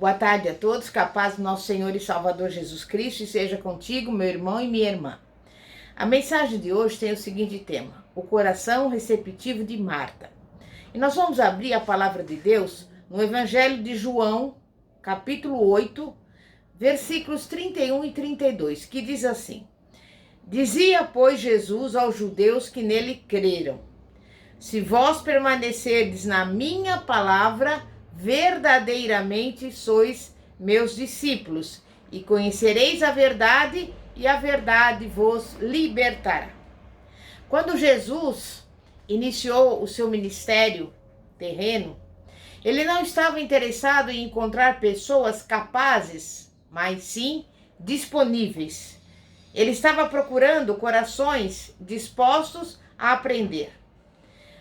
Boa tarde a todos, que a paz do nosso Senhor e Salvador Jesus Cristo esteja contigo, meu irmão e minha irmã. A mensagem de hoje tem o seguinte tema: o coração receptivo de Marta. E nós vamos abrir a palavra de Deus no Evangelho de João, capítulo 8, versículos 31 e 32, que diz assim: Dizia, pois, Jesus aos judeus que nele creram: Se vós permanecerdes na minha palavra, verdadeiramente sois meus discípulos, e conhecereis a verdade, e a verdade vos libertará. Quando Jesus iniciou o seu ministério terreno, ele não estava interessado em encontrar pessoas capazes, mas sim disponíveis. Ele estava procurando corações dispostos a aprender.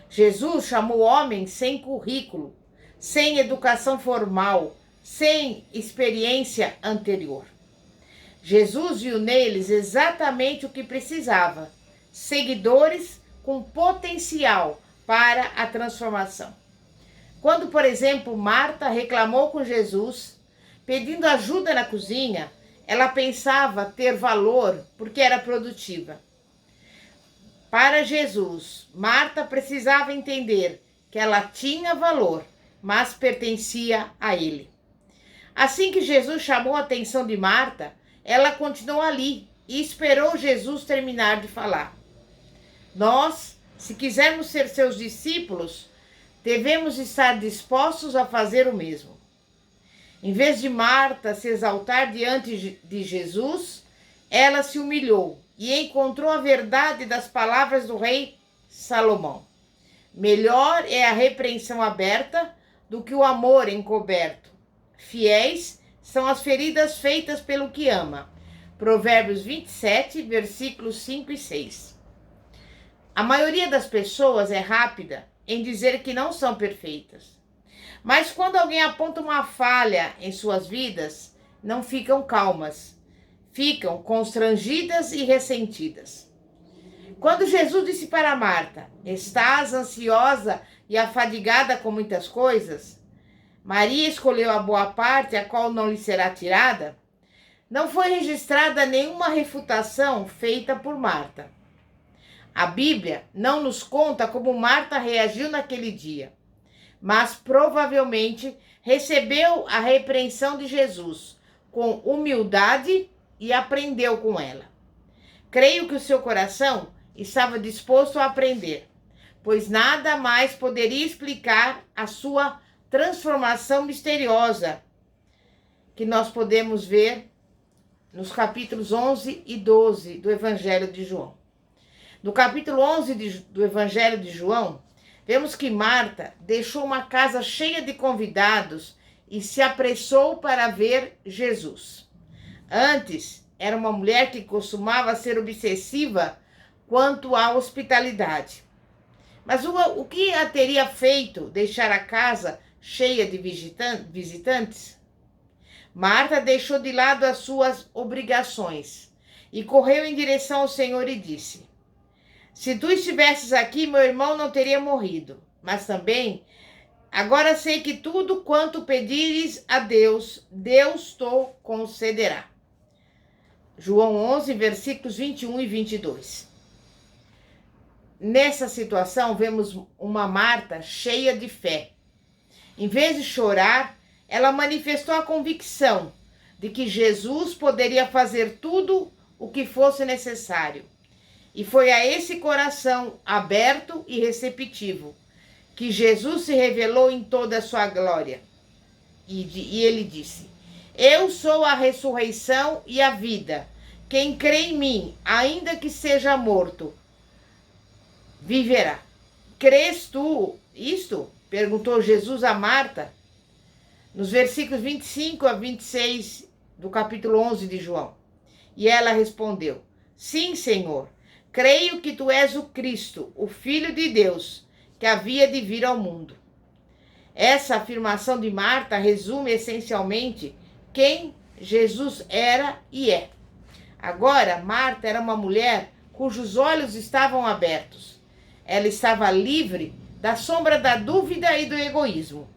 Jesus chamou homens sem currículo, sem educação formal, sem experiência anterior. Jesus viu neles exatamente o que precisava: seguidores com potencial para a transformação. Quando, por exemplo, Marta reclamou com Jesus, pedindo ajuda na cozinha, ela pensava ter valor porque era produtiva. Para Jesus, Marta precisava entender que ela tinha valor, mas pertencia a ele. Assim que Jesus chamou a atenção de Marta, ela continuou ali e esperou Jesus terminar de falar. Nós, se quisermos ser seus discípulos, devemos estar dispostos a fazer o mesmo. Em vez de Marta se exaltar diante de Jesus, ela se humilhou e encontrou a verdade das palavras do rei Salomão. Melhor é a repreensão aberta do que o amor encoberto. Fiéis são as feridas feitas pelo que ama. Provérbios 27, versículos 5 e 6. A maioria das pessoas é rápida em dizer que não são perfeitas. Mas quando alguém aponta uma falha em suas vidas, não ficam calmas. Ficam constrangidas e ressentidas. Quando Jesus disse para Marta: Estás ansiosa e afadigada com muitas coisas? Maria escolheu a boa parte, a qual não lhe será tirada. Não foi registrada nenhuma refutação feita por Marta. A Bíblia não nos conta como Marta reagiu naquele dia, mas provavelmente recebeu a repreensão de Jesus com humildade e aprendeu com ela. Creio que o seu coração estava disposto a aprender, pois nada mais poderia explicar a sua transformação misteriosa, que nós podemos ver nos capítulos 11 e 12 do Evangelho de João. No capítulo 11 do Evangelho de João, vemos que Marta deixou uma casa cheia de convidados e se apressou para ver Jesus. Antes, era uma mulher que costumava ser obsessiva quanto à hospitalidade. Mas o que a teria feito deixar a casa cheia de visitantes? Marta deixou de lado as suas obrigações e correu em direção ao Senhor e disse: Se tu estivesses aqui, meu irmão não teria morrido. Mas também, agora sei que tudo quanto pedires a Deus, Deus te concederá. João 11, versículos 21 e 22. Nessa situação, vemos uma Marta cheia de fé. Em vez de chorar, ela manifestou a convicção de que Jesus poderia fazer tudo o que fosse necessário. E foi a esse coração aberto e receptivo que Jesus se revelou em toda a sua glória. E ele disse: Eu sou a ressurreição e a vida. Quem crê em mim, ainda que seja morto, viverá. Crês tu isto? Perguntou Jesus a Marta, nos versículos 25 a 26 do capítulo 11 de João. E ela respondeu: Sim, Senhor, creio que tu és o Cristo, o Filho de Deus, que havia de vir ao mundo. Essa afirmação de Marta resume essencialmente quem Jesus era e é. Agora, Marta era uma mulher cujos olhos estavam abertos. Ela estava livre da sombra da dúvida e do egoísmo.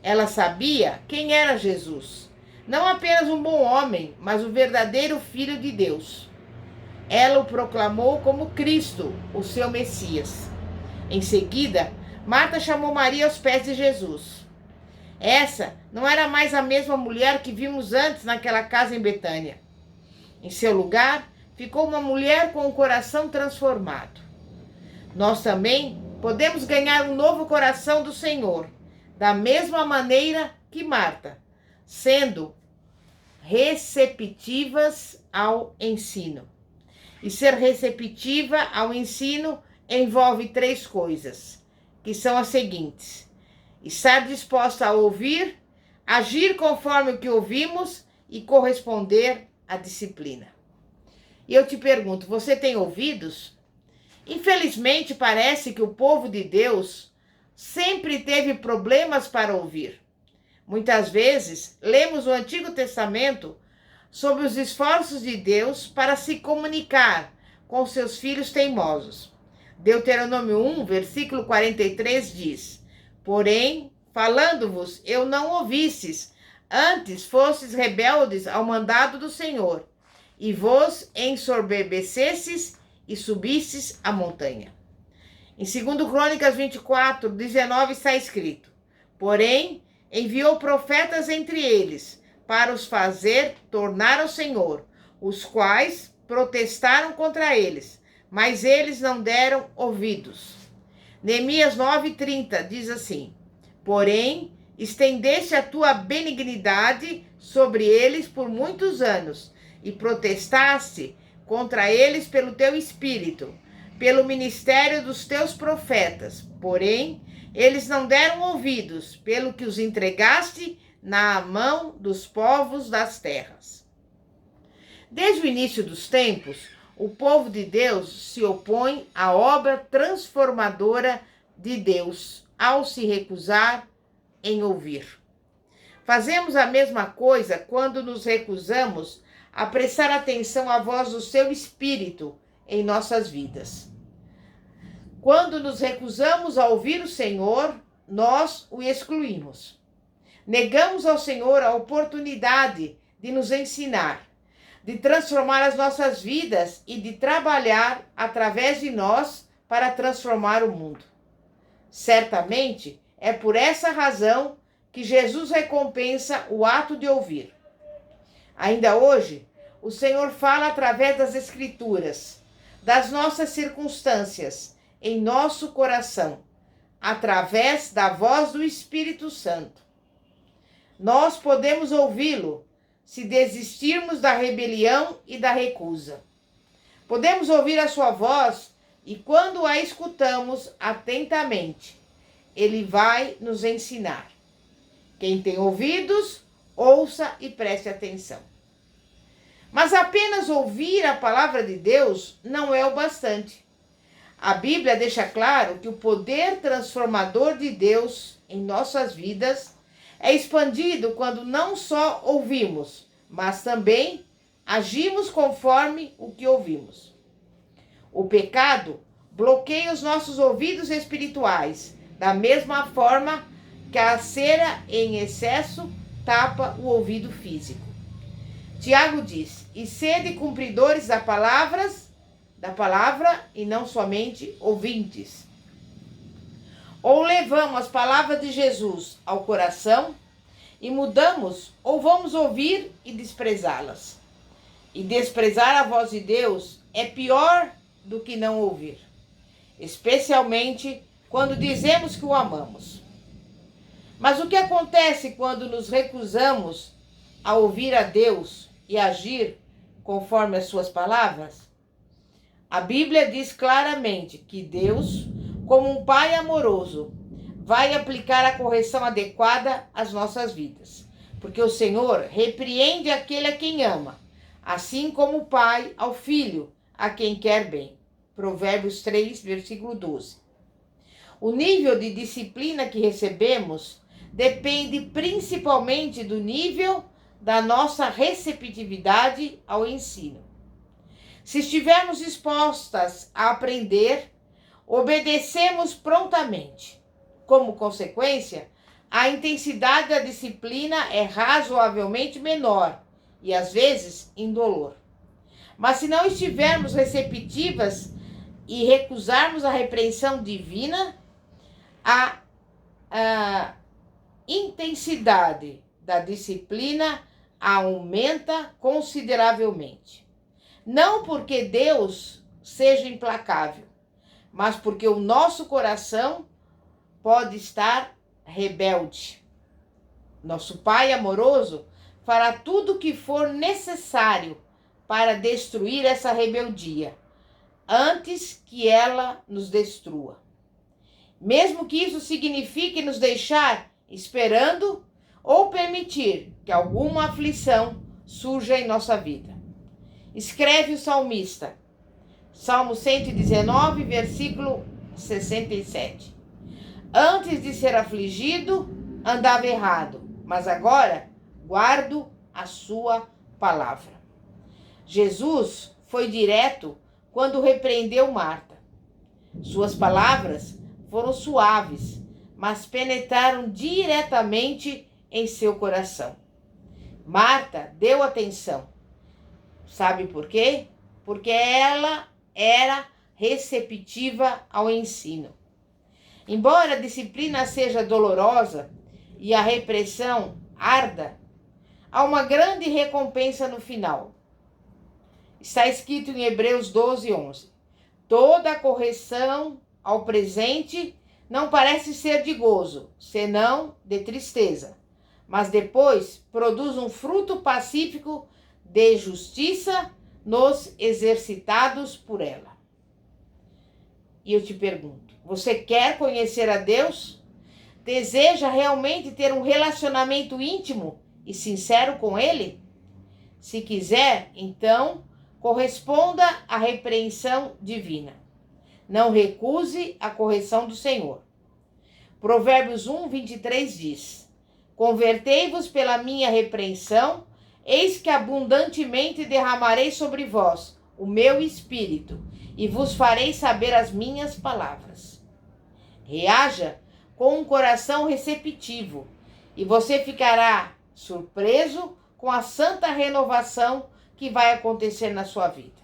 Ela sabia quem era Jesus. Não apenas um bom homem, mas o verdadeiro Filho de Deus. Ela o proclamou como Cristo, o seu Messias. Em seguida, Marta chamou Maria aos pés de Jesus. Essa não era mais a mesma mulher que vimos antes naquela casa em Betânia. Em seu lugar, ficou uma mulher com o coração transformado. Nós também podemos ganhar um novo coração do Senhor, da mesma maneira que Marta, sendo receptivas ao ensino. E ser receptiva ao ensino envolve 3 coisas, que são as seguintes: estar disposta a ouvir, agir conforme o que ouvimos e corresponder à disciplina. E eu te pergunto, você tem ouvidos? Infelizmente, parece que o povo de Deus sempre teve problemas para ouvir. Muitas vezes, lemos o Antigo Testamento sobre os esforços de Deus para se comunicar com seus filhos teimosos. Deuteronômio 1, versículo 43 diz: porém, falando-vos, eu não ouvistes, antes fostes rebeldes ao mandado do Senhor, e vos ensoberbecesses e subistes a montanha. Em 2 Crônicas 24, 19 está escrito: porém, enviou profetas entre eles, para os fazer tornar ao Senhor, os quais protestaram contra eles, mas eles não deram ouvidos. Neemias 9:30 diz assim: porém, estendeste a tua benignidade sobre eles por muitos anos, e protestaste contra eles pelo teu espírito, pelo ministério dos teus profetas. Porém, eles não deram ouvidos, pelo que os entregaste na mão dos povos das terras. Desde o início dos tempos, o povo de Deus se opõe à obra transformadora de Deus ao se recusar em ouvir. Fazemos a mesma coisa quando nos recusamos a prestar atenção à voz do seu Espírito em nossas vidas. Quando nos recusamos a ouvir o Senhor, nós o excluímos. Negamos ao Senhor a oportunidade de nos ensinar, de transformar as nossas vidas e de trabalhar através de nós para transformar o mundo. Certamente é por essa razão que Jesus recompensa o ato de ouvir. Ainda hoje, o Senhor fala através das Escrituras, das nossas circunstâncias, em nosso coração, através da voz do Espírito Santo. Nós podemos ouvi-lo se desistirmos da rebelião e da recusa. Podemos ouvir a sua voz e, quando a escutamos atentamente, ele vai nos ensinar. Quem tem ouvidos, ouça e preste atenção. Mas apenas ouvir a palavra de Deus não é o bastante. A Bíblia deixa claro que o poder transformador de Deus em nossas vidas é expandido quando não só ouvimos, mas também agimos conforme o que ouvimos. O pecado bloqueia os nossos ouvidos espirituais, da mesma forma que a cera em excesso tapa o ouvido físico. Tiago diz: e sede cumpridores da palavra e não somente ouvintes. Ou levamos as palavras de Jesus ao coração e mudamos, ou vamos ouvir e desprezá-las. E desprezar a voz de Deus é pior do que não ouvir, especialmente quando dizemos que o amamos. Mas o que acontece quando nos recusamos a ouvir a Deus e agir conforme as suas palavras? A Bíblia diz claramente que Deus, como um pai amoroso, vai aplicar a correção adequada às nossas vidas. Porque o Senhor repreende aquele a quem ama, assim como o pai ao filho, a quem quer bem. Provérbios 3, versículo 12. O nível de disciplina que recebemos depende principalmente do nível da nossa receptividade ao ensino. Se estivermos dispostas a aprender, obedecemos prontamente. Como consequência, a intensidade da disciplina é razoavelmente menor e às vezes indolor. Mas se não estivermos receptivas e recusarmos a repreensão divina, a intensidade da disciplina aumenta consideravelmente. Não porque Deus seja implacável, mas porque o nosso coração pode estar rebelde. Nosso Pai amoroso fará tudo o que for necessário para destruir essa rebeldia, antes que ela nos destrua. Mesmo que isso signifique nos deixar esperando ou permitir que alguma aflição surja em nossa vida. Escreve o salmista, Salmo 119, versículo 67. Antes de ser afligido, andava errado, mas agora guardo a sua palavra. Jesus foi direto quando repreendeu Marta. Suas palavras foram suaves, mas penetraram diretamente em seu coração. Marta deu atenção. Sabe por quê? Porque ela era receptiva ao ensino. Embora a disciplina seja dolorosa e a repressão arda, há uma grande recompensa no final. Está escrito em Hebreus 12, 11. Toda correção ao presente não parece ser de gozo, senão de tristeza, mas depois produz um fruto pacífico de justiça nos exercitados por ela. E eu te pergunto, você quer conhecer a Deus? Deseja realmente ter um relacionamento íntimo e sincero com Ele? Se quiser, então, corresponda à repreensão divina. Não recuse a correção do Senhor. Provérbios 1, 23 diz: Convertei-vos pela minha repreensão, eis que abundantemente derramarei sobre vós o meu espírito, e vos farei saber as minhas palavras. Reaja com um coração receptivo, e você ficará surpreso com a santa renovação que vai acontecer na sua vida.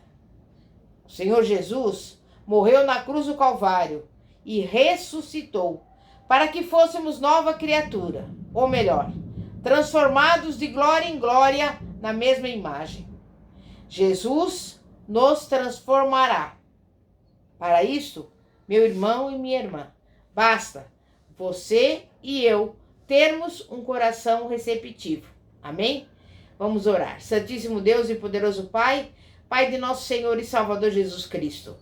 O Senhor Jesus morreu na cruz do Calvário e ressuscitou para que fôssemos nova criatura, ou melhor, transformados de glória em glória na mesma imagem. Jesus nos transformará. Para isso, meu irmão e minha irmã, basta você e eu termos um coração receptivo. Amém? Vamos orar. Santíssimo Deus e poderoso Pai, Pai de nosso Senhor e Salvador Jesus Cristo.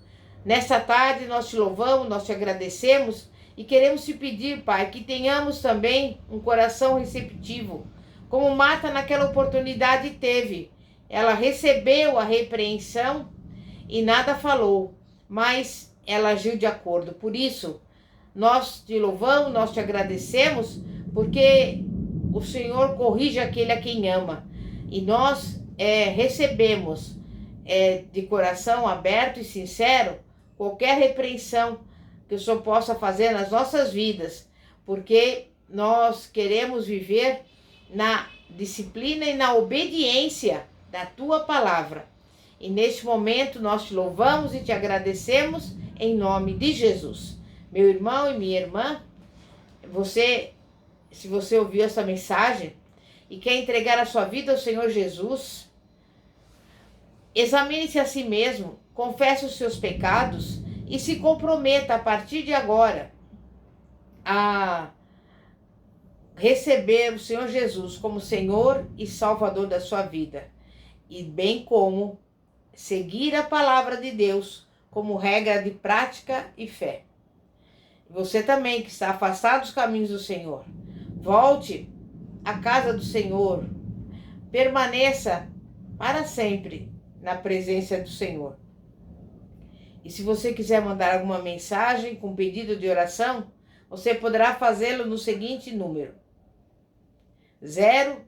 Nesta tarde nós te louvamos, nós te agradecemos e queremos te pedir, Pai, que tenhamos também um coração receptivo, como Marta naquela oportunidade teve. Ela recebeu a repreensão e nada falou, mas ela agiu de acordo. Por isso, nós te louvamos, nós te agradecemos, porque o Senhor corrige aquele a quem ama. E nós recebemos de coração aberto e sincero qualquer repreensão que o Senhor possa fazer nas nossas vidas, porque nós queremos viver na disciplina e na obediência da Tua palavra. E neste momento nós te louvamos e te agradecemos em nome de Jesus. Meu irmão e minha irmã, se você ouviu essa mensagem e quer entregar a sua vida ao Senhor Jesus, examine-se a si mesmo, confesse os seus pecados e se comprometa a partir de agora a receber o Senhor Jesus como Senhor e Salvador da sua vida, e bem como seguir a palavra de Deus como regra de prática e fé. Você também que está afastado dos caminhos do Senhor, volte à casa do Senhor, permaneça para sempre na presença do Senhor. E se você quiser mandar alguma mensagem com pedido de oração, você poderá fazê-lo no seguinte número: 0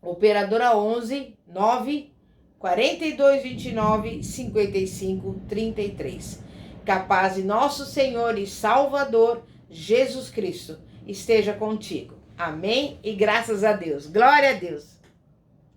operadora 11 9 42 29 55 33. Que a paz de nosso Senhor e Salvador Jesus Cristo esteja contigo. Amém? E graças a Deus. Glória a Deus.